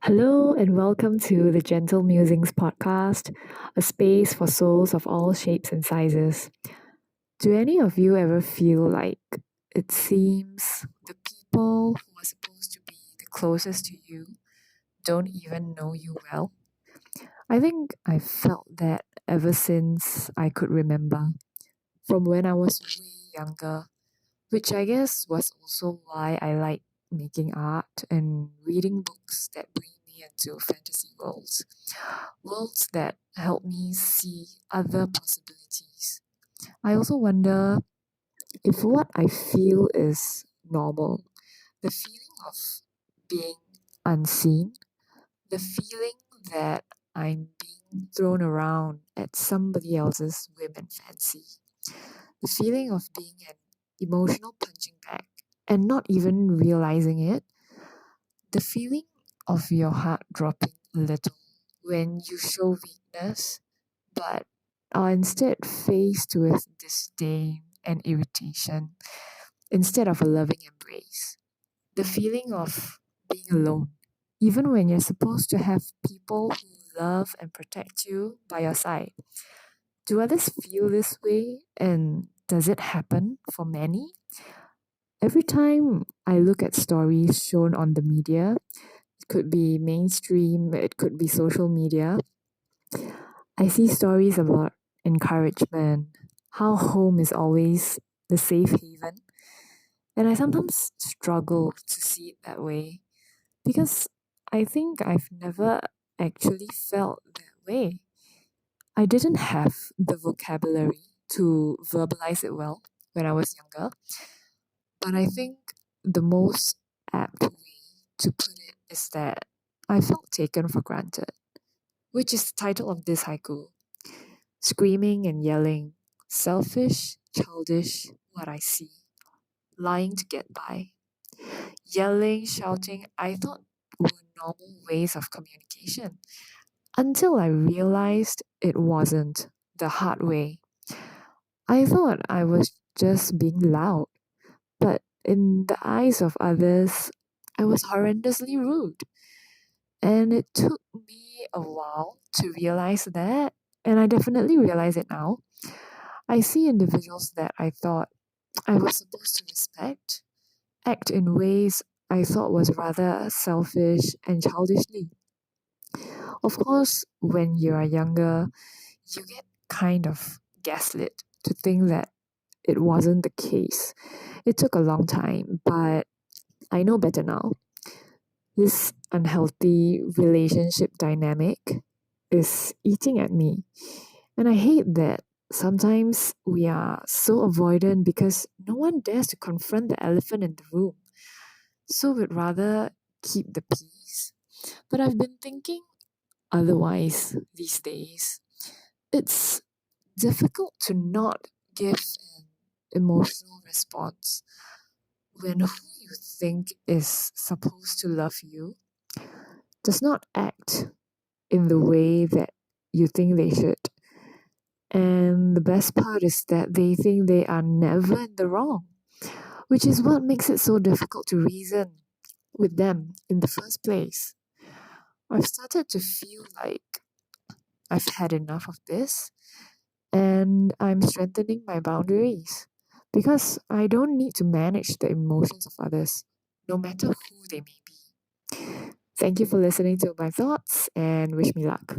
Hello and welcome to the Gentle Musings podcast, a space for souls of all shapes and sizes. Do any of you ever feel like it seems the people who are supposed to be the closest to you don't even know you well? I think I felt that ever since I could remember, from when I was way younger, which I guess was also why I like making art and reading books that bring me into fantasy worlds that help me see other possibilities. I also wonder if what I feel is normal, the feeling of being unseen, the feeling that I'm being thrown around at somebody else's whim and fancy, the feeling of being an emotional punching bag and not even realizing it, the feeling of your heart dropping a little when you show weakness, but are instead faced with disdain and irritation instead of a loving embrace. The feeling of being alone, even when you're supposed to have people who love and protect you by your side. Do others feel this way, and does it happen for many? Every time I look at stories shown on the media, it could be mainstream, it could be social media, I see stories about encouragement, how home is always the safe haven, and I sometimes struggle to see it that way because I think I've never actually felt that way. I didn't have the vocabulary to verbalize it well when I was younger, but I think the most apt way to put it is that I felt taken for granted, which is the title of this haiku. Screaming and yelling, selfish, childish, what I see, lying to get by. Yelling, shouting, I thought were normal ways of communication until I realized it wasn't the hard way. I thought I was just being loud, but in the eyes of others, I was horrendously rude. And it took me a while to realize that, and I definitely realize it now. I see individuals that I thought I was supposed to respect act in ways I thought was rather selfish and childishly. Of course, when you are younger, you get kind of gaslit to think that it wasn't the case. It took a long time, but I know better now. This unhealthy relationship dynamic is eating at me. And I hate that sometimes we are so avoidant because no one dares to confront the elephant in the room. So we'd rather keep the peace. But I've been thinking otherwise these days. It's difficult to not give an emotional response when who you think is supposed to love you does not act in the way that you think they should. And the best part is that they think they are never in the wrong, which is what makes it so difficult to reason with them in the first place. I've started to feel like I've had enough of this and I'm strengthening my boundaries because I don't need to manage the emotions of others, no matter who they may be. Thank you for listening to my thoughts and wish me luck.